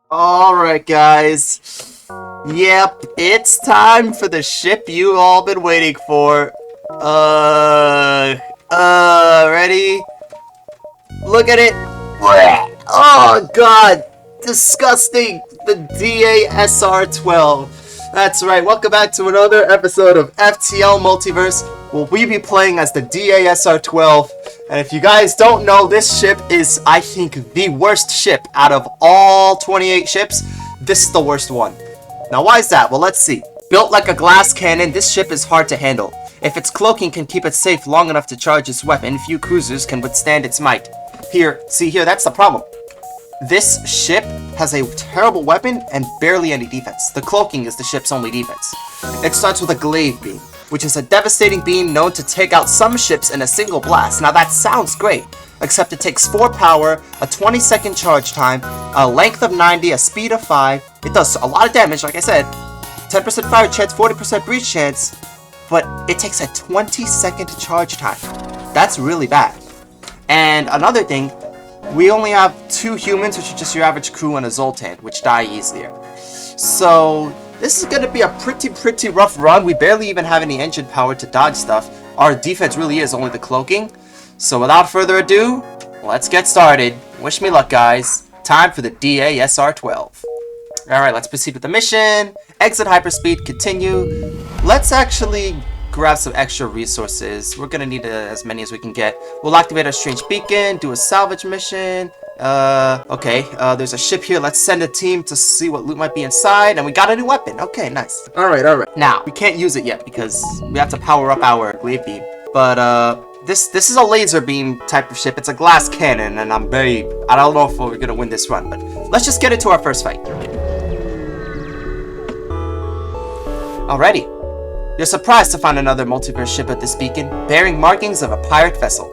Alright, guys. Yep, it's time for the ship you all been waiting for. Ready? Look at it. Oh, God. Disgusting. The DASR-12. That's right. Welcome back to another episode of FTL Multiverse. Will we be playing as the DASR-12? And if you guys don't know, this ship is, I think, the worst ship out of all 28 ships. This is the worst one. Now, why is that? Well, let's see. Built like a glass cannon, this ship is hard to handle. If its cloaking can keep it safe long enough to charge its weapon, few cruisers can withstand its might. Here, see here, that's the problem. This ship has a terrible weapon and barely any defense. The cloaking is the ship's only defense. It starts with a glaive beam, which is a devastating beam known to take out some ships in a single blast. Now that sounds great, except it takes 4 power, a 20-second charge time, a length of 90, a speed of 5. It does a lot of damage, like I said. 10% fire chance, 40% breach chance, but it takes a 20-second charge time. That's really bad. And another thing, we only have 2 humans, which are just your average crew, and a Zoltan, which die easier. So this is going to be a pretty rough run. We barely even have any engine power to dodge stuff. Our defense really is only the cloaking. So without further ado, let's get started. Wish me luck, guys. Time for the DASR-12. Alright, let's proceed with the mission. Exit hyperspeed, continue. Let's actually grab some extra resources. We're gonna need as many as we can get. We'll activate our strange beacon, do a salvage mission. Okay, there's a ship here. Let's send a team to see what loot might be inside. And we got a new weapon. Okay, nice. Alright. Now, we can't use it yet because we have to power up our glaive beam. But, this is a laser beam type of ship. It's a glass cannon, and I don't know if we're gonna win this run, but let's just get into our first fight. Alrighty. You're surprised to find another multiverse ship at this beacon, bearing markings of a pirate vessel.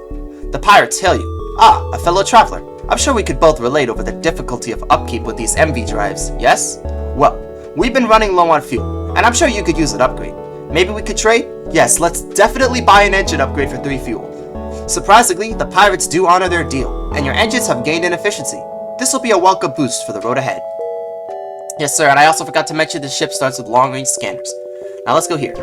The pirates hail you. Ah, a fellow traveler. I'm sure we could both relate over the difficulty of upkeep with these MV drives, yes? Well, we've been running low on fuel, and I'm sure you could use an upgrade. Maybe we could trade? Yes, let's definitely buy an engine upgrade for 3 fuel. Surprisingly, the pirates do honor their deal, and your engines have gained in efficiency. This will be a welcome boost for the road ahead. Yes, sir, and I also forgot to mention the ship starts with long-range scanners. Now let's go here.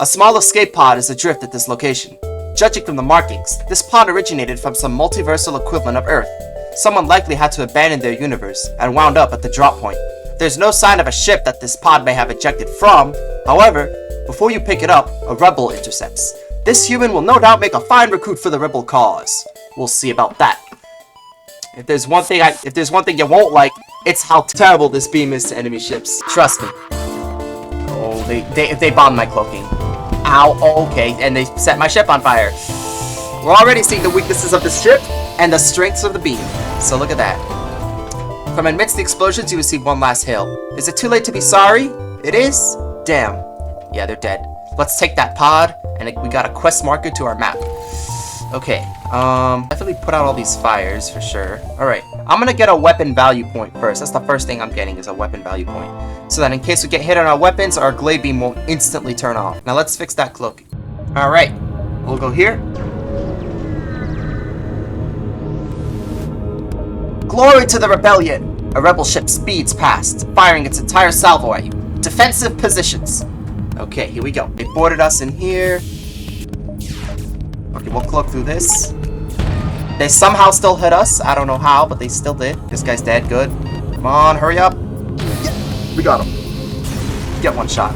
A small escape pod is adrift at this location. Judging from the markings, this pod originated from some multiversal equivalent of Earth. Someone likely had to abandon their universe and wound up at the drop point. There's no sign of a ship that this pod may have ejected from. However, before you pick it up, a rebel intercepts. This human will no doubt make a fine recruit for the rebel cause. We'll see about that. If there's one thing you won't like, it's how terrible this beam is to enemy ships. Trust me. Oh, they bombed my cloaking. Ow, okay, and they set my ship on fire. We're already seeing the weaknesses of this ship and the strengths of the beam. So look at that. From amidst the explosions, you receive one last hail. Is it too late to be sorry? It is? Damn. Yeah, they're dead. Let's take that pod, and we got a quest marker to our map. Okay, definitely put out all these fires for sure. Alright, I'm gonna get a weapon value point first. That's the first thing I'm getting is a weapon value point. So that in case we get hit on our weapons, our glaive beam won't instantly turn off. Now let's fix that cloak. Alright, we'll go here. Glory to the rebellion! A rebel ship speeds past, firing its entire salvo at you. Defensive positions. Okay, here we go. They boarded us in here. Okay, we'll cloak through this. They somehow still hit us. I don't know how, but they still did. This guy's dead. Good. Come on, hurry up. Yeah, we got him. Get one shot.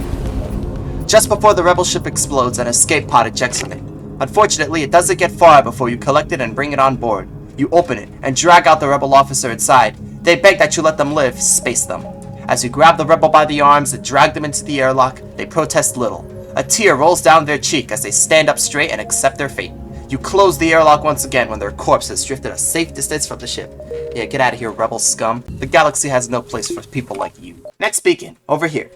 Just before the rebel ship explodes, an escape pod ejects from it. Unfortunately, it doesn't get far before you collect it and bring it on board. You open it and drag out the rebel officer inside. They beg that you let them live, space them. As you grab the rebel by the arms and drag them into the airlock, they protest little. A tear rolls down their cheek as they stand up straight and accept their fate. You close the airlock once again when their corpse has drifted a safe distance from the ship. Yeah, get out of here, rebel scum. The galaxy has no place for people like you. Next beacon, over here.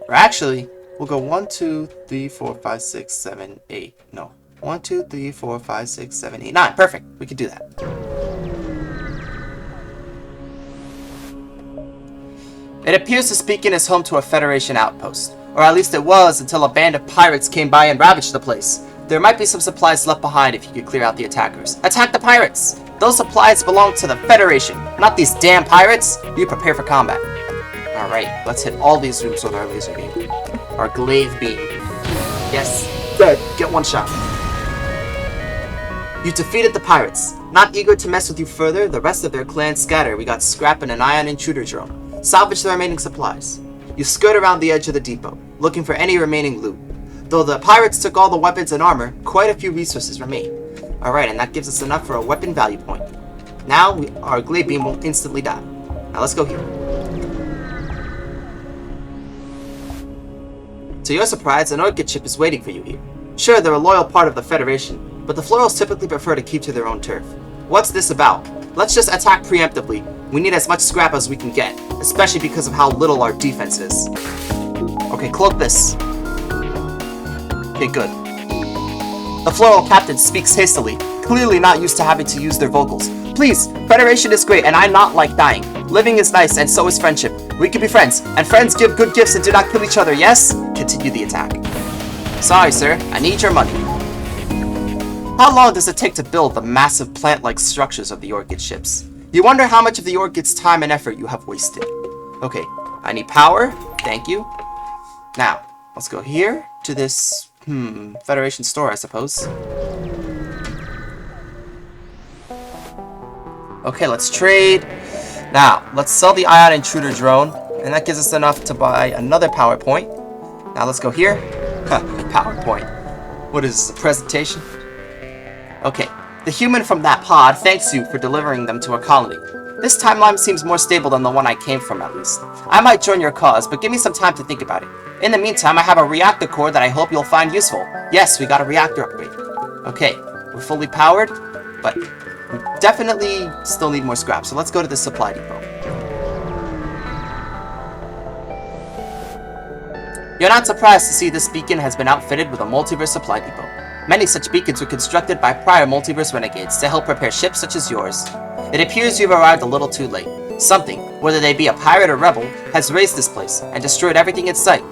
Or actually, we'll go 1, 2, 3, 4, 5, 6, 7, 8. No. 1, 2, 3, 4, 5, 6, 7, 8, 9. Perfect. We can do that. It appears this beacon is home to a Federation outpost. Or at least it was until a band of pirates came by and ravaged the place. There might be some supplies left behind if you could clear out the attackers. Attack the pirates! Those supplies belong to the Federation, not these damn pirates. You prepare for combat. Alright, let's hit all these rooms with our laser beam. Our glaive beam. Yes, good. Get one shot. You defeated the pirates. Not eager to mess with you further, the rest of their clan scatter. We got scrap and an ion intruder drone. Salvage the remaining supplies. You skirt around the edge of the depot, looking for any remaining loot. Though the pirates took all the weapons and armor, quite a few resources remain. Alright, and that gives us enough for a weapon value point. Now, our glaive beam will instantly die. Now let's go here. To your surprise, an orchid ship is waiting for you here. Sure, they're a loyal part of the Federation, but the Florals typically prefer to keep to their own turf. What's this about? Let's just attack preemptively. We need as much scrap as we can get, especially because of how little our defense is. Okay, cloak this. Okay, good. The Floral Captain speaks hastily, clearly not used to having to use their vocals. Please, Federation is great and I not like dying. Living is nice and so is friendship. We can be friends, and friends give good gifts and do not kill each other, yes? Continue the attack. Sorry, sir. I need your money. How long does it take to build the massive plant-like structures of the orchid ships? You wonder how much of the orchid's time and effort you have wasted. Okay, I need power. Thank you. Now, let's go here to this, Federation store, I suppose. Okay, let's trade. Now, let's sell the ion intruder drone, and that gives us enough to buy another power point. Now let's go here. PowerPoint. What is this, a presentation? Okay, the human from that pod thanks you for delivering them to a colony. This timeline seems more stable than the one I came from, at least. I might join your cause, but give me some time to think about it. In the meantime, I have a reactor core that I hope you'll find useful. Yes, we got a reactor upgrade. Okay, we're fully powered, but we definitely still need more scrap, so let's go to the supply depot. You're not surprised to see this beacon has been outfitted with a multiverse supply depot. Many such beacons were constructed by prior multiverse renegades to help prepare ships such as yours. It appears you've arrived a little too late. Something, whether they be a pirate or rebel, has razed this place and destroyed everything in sight.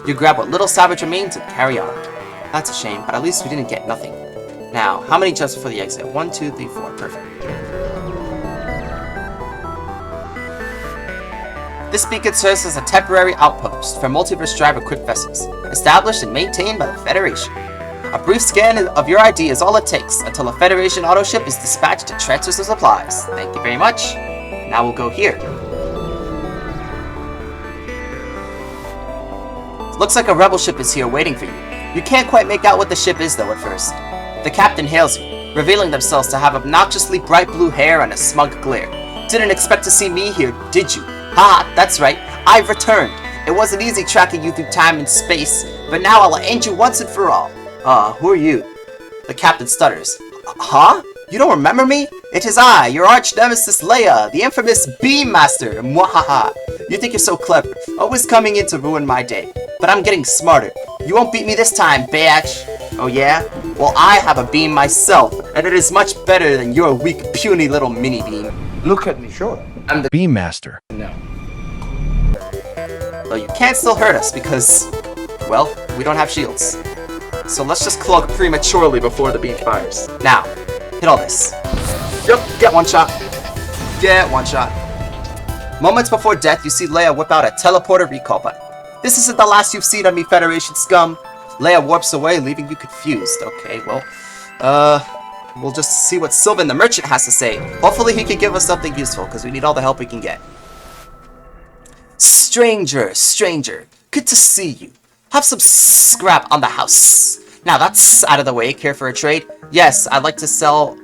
You grab what little salvage remains and carry on. That's a shame, but at least we didn't get nothing. Now, how many jumps before the exit? 1, 2, 3, 4. Perfect. This beacon serves as a temporary outpost for multiverse drive-equipped vessels, established and maintained by the Federation. A brief scan of your ID is all it takes until a Federation auto ship is dispatched to transfer some supplies. Thank you very much. Now we'll go here. Looks like a rebel ship is here waiting for you. You can't quite make out what the ship is though at first. The captain hails you, revealing themselves to have obnoxiously bright blue hair and a smug glare. Didn't expect to see me here, did you? Ha, that's right, I've returned. It wasn't easy tracking you through time and space, but now I'll end you once and for all. Who are you? The captain stutters. Huh? You don't remember me? It is I, your arch nemesis Leia, the infamous Beam Master. Mwahaha. You think you're so clever, always coming in to ruin my day. But I'm getting smarter. You won't beat me this time, bitch. Oh yeah? Well, I have a beam myself, and it is much better than your weak, puny little mini beam. Look at me, sure. I'm the Beam Master. No. Though you can't still hurt us because, well, we don't have shields. So let's just cloak prematurely before the beam fires. Now, hit all this. Yep, get one shot. Get one shot. Moments before death, you see Leia whip out a teleporter recall button. This isn't the last you've seen of me, Federation scum. Leia warps away, leaving you confused. Okay, well, we'll just see what Sylvan the Merchant has to say. Hopefully he can give us something useful, because we need all the help we can get. Stranger, good to see you. Have some scrap on the house. Now that's out of the way. Care for a trade? Yes, I'd like to sell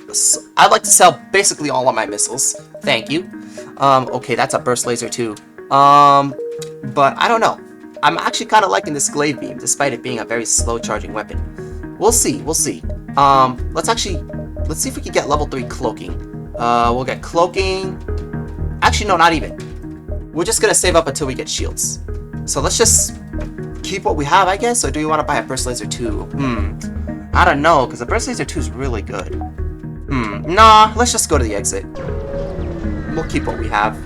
basically all of my missiles. Thank you. Okay, that's a burst laser too. But I don't know. I'm actually kind of liking this glaive beam, despite it being a very slow charging weapon. We'll see. Let's see if we can get level 3 cloaking. We'll get cloaking. Actually, no, not even. We're just gonna save up until we get shields. So let's just keep what we have, I guess, or do you want to buy a burst laser 2? I don't know, because the burst laser 2 is really good. Nah, let's just go to the exit. We'll keep what we have.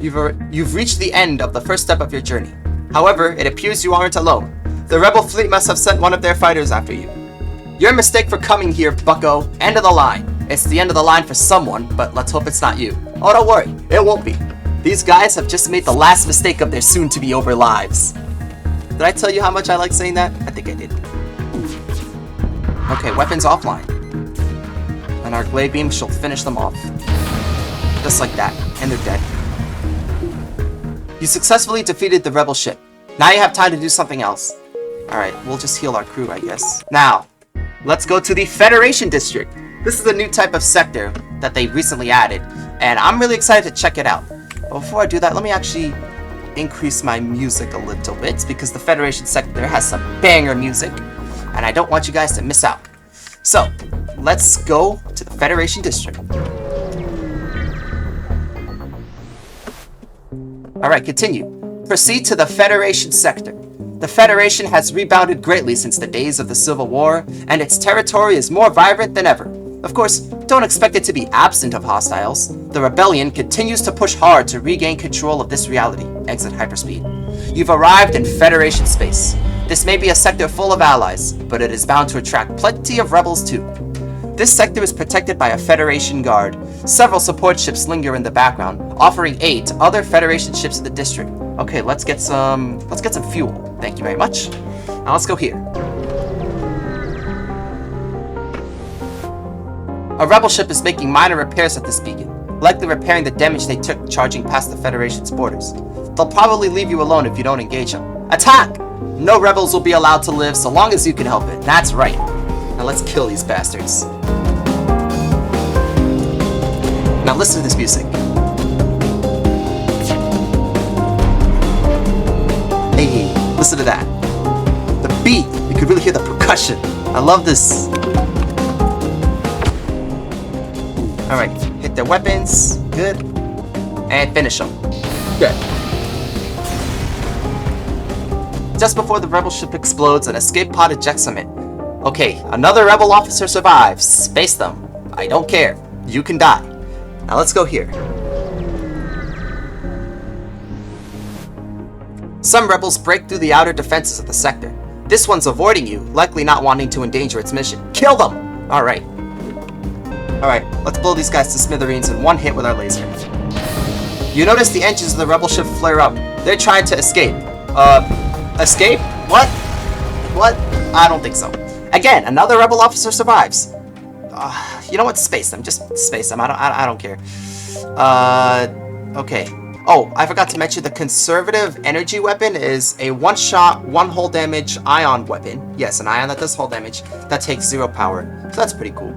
You've reached the end of the first step of your journey. However, it appears you aren't alone. The rebel fleet must have sent one of their fighters after you. Your mistake for coming here, bucko. End of the line. It's the end of the line for someone, but let's hope it's not you. Oh, don't worry. It won't be. These guys have just made the last mistake of their soon-to-be-over lives. Did I tell you how much I like saying that? I think I did. Okay, weapons offline. And our glade beam shall finish them off. Just like that. And they're dead. You successfully defeated the rebel ship. Now you have time to do something else. Alright, we'll just heal our crew, I guess. Now, let's go to the Federation District. This is a new type of sector that they recently added, and I'm really excited to check it out. But before I do that, let me actually increase my music a little bit, because the Federation sector has some banger music, and I don't want you guys to miss out. So, let's go to the Federation District. Alright, continue. Proceed to the Federation sector. The Federation has rebounded greatly since the days of the Civil War, and its territory is more vibrant than ever. Of course, don't expect it to be absent of hostiles. The rebellion continues to push hard to regain control of this reality. Exit hyperspeed. You've arrived in Federation space. This may be a sector full of allies, but it is bound to attract plenty of rebels too. This sector is protected by a Federation guard. Several support ships linger in the background, offering aid to other Federation ships in the district. Okay, let's get some fuel. Thank you very much. Now let's go here. A rebel ship is making minor repairs at this beacon, likely repairing the damage they took charging past the Federation's borders. They'll probably leave you alone if you don't engage them. Attack! No rebels will be allowed to live so long as you can help it. That's right. Now let's kill these bastards. Now listen to this music. Hey, listen to that. The beat, you can really hear the percussion. I love this. Alright, hit their weapons. Good. And finish them. Good. Just before the rebel ship explodes, an escape pod ejects from it. Okay, another rebel officer survives. Space them. I don't care. You can die. Now let's go here. Some rebels break through the outer defenses of the sector. This one's avoiding you, likely not wanting to endanger its mission. Kill them! Alright. Alright, let's blow these guys to smithereens in one hit with our laser. You notice the engines of the rebel ship flare up. They're trying to escape. Escape? What? What? I don't think so. Again, another rebel officer survives. You know what? Space them. Just space them. I don't care. Okay. Oh, I forgot to mention the conservative energy weapon is a one-shot, one-hull damage ion weapon. Yes, an ion that does hull damage that takes 0 power. So that's pretty cool.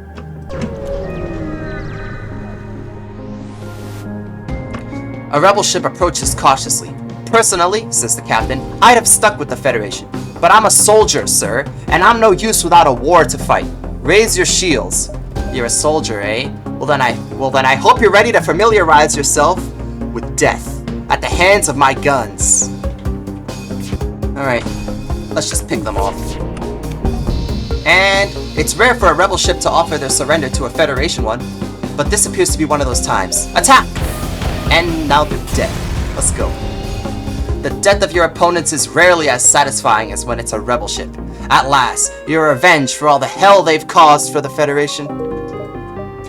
A rebel ship approaches cautiously. Personally, says the captain, I'd have stuck with the Federation. But I'm a soldier, sir, and I'm no use without a war to fight. Raise your shields. You're a soldier, eh? Well then I hope you're ready to familiarize yourself with death at the hands of my guns. Alright, let's just pick them off. And it's rare for a rebel ship to offer their surrender to a Federation one, but this appears to be one of those times. Attack! And now they're dead. Let's go. The death of your opponents is rarely as satisfying as when it's a rebel ship. At last, you're revenged for all the hell they've caused for the Federation.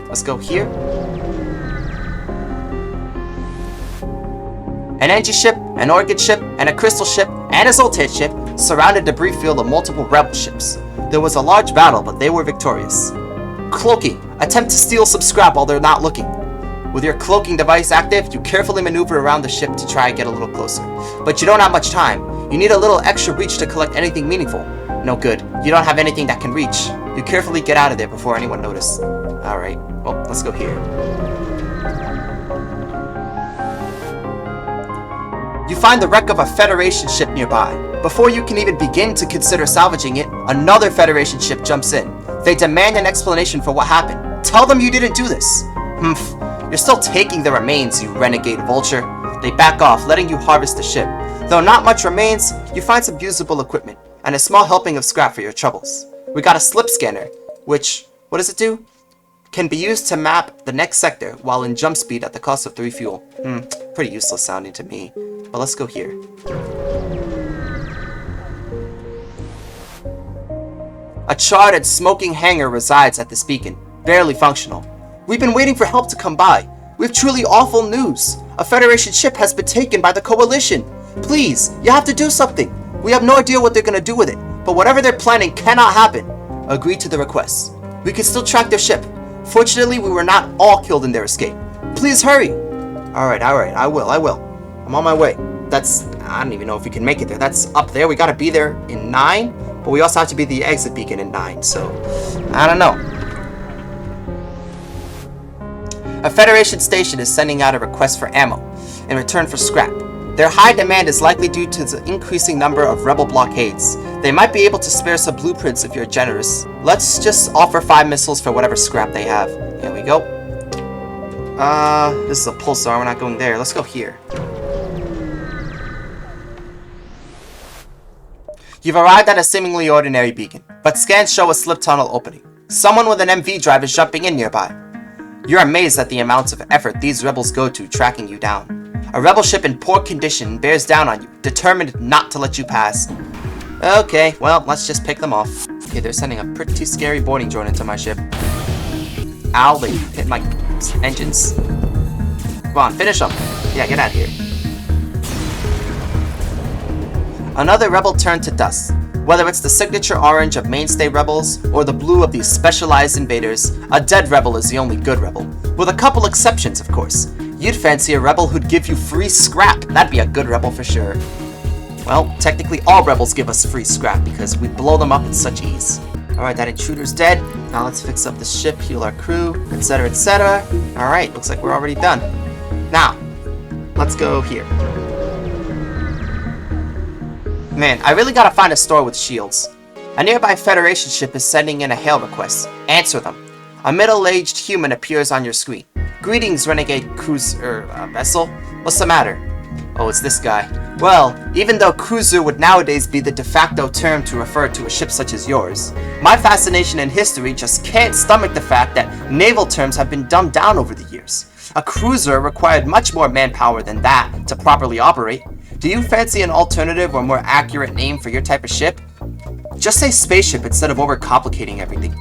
Let's go here. An engine ship, an orchid ship, and a crystal ship, and a Zoltan ship surrounded debris field of multiple rebel ships. There was a large battle, but they were victorious. Cloaking. Attempt to steal some scrap while they're not looking. With your cloaking device active, you carefully maneuver around the ship to try and get a little closer. But you don't have much time. You need a little extra reach to collect anything meaningful. No good. You don't have anything that can reach. You carefully get out of there before anyone notices. Alright, well, let's go here. You find the wreck of a Federation ship nearby. Before you can even begin to consider salvaging it, another Federation ship jumps in. They demand an explanation for what happened. Tell them you didn't do this. Humph. You're still taking the remains, you renegade vulture. They back off, letting you harvest the ship. Though not much remains, you find some usable equipment, and a small helping of scrap for your troubles. We got a slip scanner, which, what does it do? Can be used to map the next sector while in jump speed at the cost of 3 fuel. Pretty useless sounding to me. But let's go here. A charred and smoking hangar resides at this beacon, barely functional. We've been waiting for help to come by. We have truly awful news. A Federation ship has been taken by the Coalition. Please, you have to do something. We have no idea what they're gonna do with it, but whatever they're planning cannot happen. Agree to the request. We can still track their ship. Fortunately, we were not all killed in their escape. Please hurry. Alright, I will. I'm on my way. I don't even know if we can make it there. That's up there. We gotta be there in 9, but we also have to be the exit beacon in 9, so I don't know. A Federation station is sending out a request for ammo in return for scrap. Their high demand is likely due to the increasing number of rebel blockades. They might be able to spare some blueprints if you're generous. Let's just offer 5 missiles for whatever scrap they have. Here we go. This is a pulsar. We're not going there. Let's go here. You've arrived at a seemingly ordinary beacon, but scans show a slip tunnel opening. Someone with an MV drive is jumping in nearby. You're amazed at the amounts of effort these rebels go to tracking you down. A rebel ship in poor condition bears down on you, determined not to let you pass. Okay, well, let's just pick them off. Okay, they're sending a pretty scary boarding drone into my ship. Ow, they hit my engines. Come on, finish them. Yeah, get out of here. Another rebel turned to dust. Whether it's the signature orange of mainstay rebels, or the blue of these specialized invaders, a dead rebel is the only good rebel. With a couple exceptions, of course. You'd fancy a rebel who'd give you free scrap. That'd be a good rebel for sure. Well, technically all rebels give us free scrap because we blow them up with such ease. Alright, that intruder's dead. Now let's fix up the ship, heal our crew, etc, etc. Alright, looks like we're already done. Now, let's go here. Man, I really gotta find a store with shields. A nearby Federation ship is sending in a hail request. Answer them. A middle-aged human appears on your screen. Greetings, renegade cruiser vessel. What's the matter? Oh, it's this guy. Well, even though cruiser would nowadays be the de facto term to refer to a ship such as yours, my fascination in history just can't stomach the fact that naval terms have been dumbed down over the years. A cruiser required much more manpower than that to properly operate. Do you fancy an alternative or more accurate name for your type of ship? Just say spaceship instead of overcomplicating everything.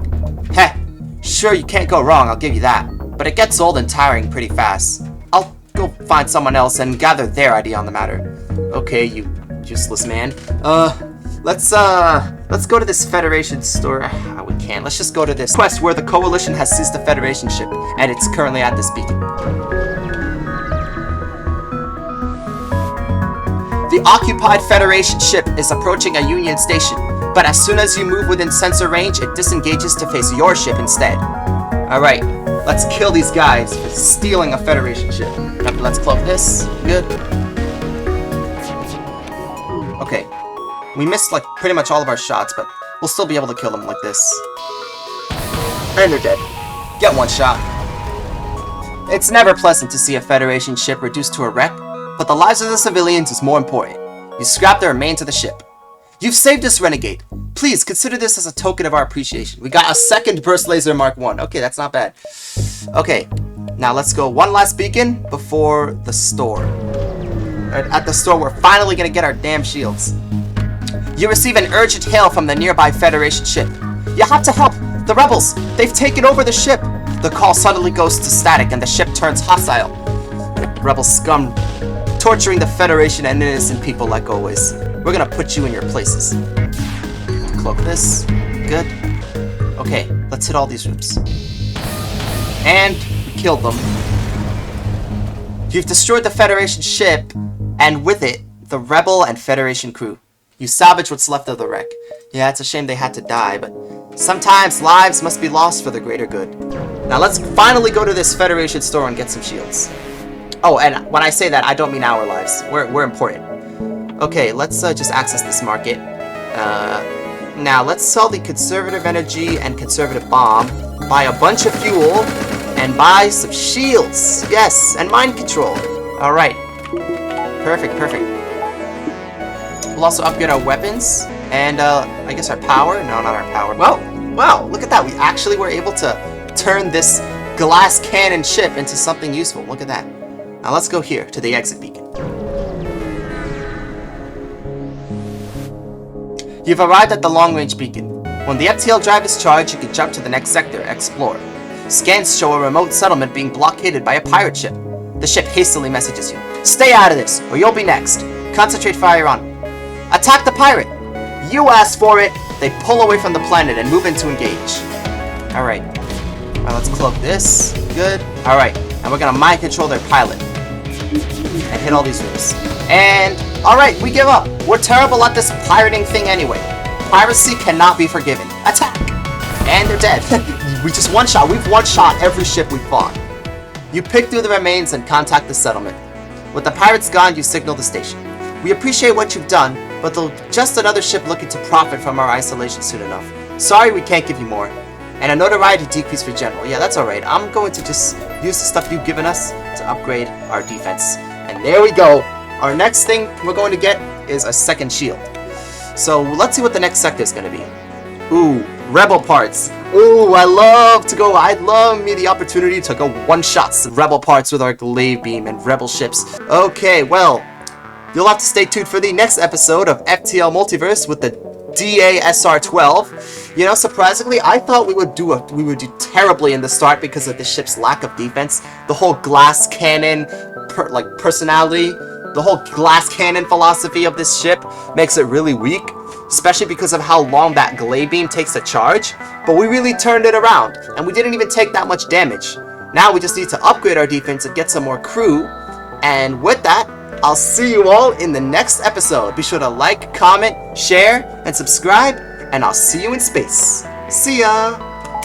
Heh, sure you can't go wrong, I'll give you that. But it gets old and tiring pretty fast. I'll go find someone else and gather their idea on the matter. Okay, you useless man. Let's go to this Federation store. We can't. Let's just go to this quest where the Coalition has seized the Federation ship, and it's currently at this beacon. The occupied Federation ship is approaching a Union station, but as soon as you move within sensor range, it disengages to face your ship instead. Alright, let's kill these guys for stealing a Federation ship. Okay, let's cloak this. Good. Okay. We missed like pretty much all of our shots, but we'll still be able to kill them like this. And they're dead. Get one shot. It's never pleasant to see a Federation ship reduced to a wreck, but the lives of the civilians is more important. You scrap the remains of the ship. You've saved us, Renegade. Please consider this as a token of our appreciation. We got a second burst laser Mark 1. Okay, that's not bad. Okay, now let's go one last beacon before the store. At the store, we're finally gonna get our damn shields. You receive an urgent hail from the nearby Federation ship. You have to help! The rebels! They've taken over the ship! The call suddenly goes to static and the ship turns hostile. Rebel scum torturing the Federation and innocent people like always. We're gonna put you in your places. Cloak this. Good. Okay, let's hit all these rooms. And we killed them. You've destroyed the Federation ship, and with it, the Rebel and Federation crew. You salvage what's left of the wreck. Yeah, it's a shame they had to die, but sometimes lives must be lost for the greater good. Now let's finally go to this Federation store and get some shields. Oh, and when I say that, I don't mean our lives. We're important. Okay, let's just access this market. Now let's sell the conservative energy and conservative bomb, buy a bunch of fuel, and buy some shields. Yes, and mind control. All right. Perfect, perfect. We'll also upgrade our weapons and I guess our power. No, not our power. Well, wow, look at that. We actually were able to turn this glass cannon ship into something useful. Look at that. Now let's go here to the exit beacon. You've arrived at the long-range beacon. When the FTL drive is charged, you can jump to the next sector, explore. Scans show a remote settlement being blockaded by a pirate ship. The ship hastily messages you, "Stay out of this, or you'll be next. Concentrate fire on him." Attack the pirate! You asked for it! They pull away from the planet and move in to engage. Alright. Alright, let's cloak this. Good. Alright, and we're gonna mind control their pilot. And hit all these rooms. And, alright, we give up. We're terrible at this pirating thing anyway. Piracy cannot be forgiven. Attack! And they're dead. We just one-shot. We've one-shot every ship we've fought. You pick through the remains and contact the settlement. With the pirates gone, you signal the station. We appreciate what you've done, but they're just another ship looking to profit from our isolation soon enough. Sorry we can't give you more. And a notoriety decrease for general. Yeah, that's alright. I'm going to just use the stuff you've given us to upgrade our defense. And there we go. Our next thing we're going to get is a second shield. So let's see what the next sector is going to be. Ooh, rebel parts. Ooh, I'd love me the opportunity to go one-shots rebel parts with our glaive beam and rebel ships. Okay, well, you'll have to stay tuned for the next episode of FTL Multiverse with the DASR-12. You know, surprisingly, I thought we would do terribly in the start because of the ship's lack of defense. The whole glass cannon personality, the whole glass cannon philosophy of this ship makes it really weak, especially because of how long that glaive beam takes to charge. But we really turned it around, and we didn't even take that much damage. Now we just need to upgrade our defense and get some more crew. And with that, I'll see you all in the next episode. Be sure to like, comment, share, and subscribe, and I'll see you in space. See ya!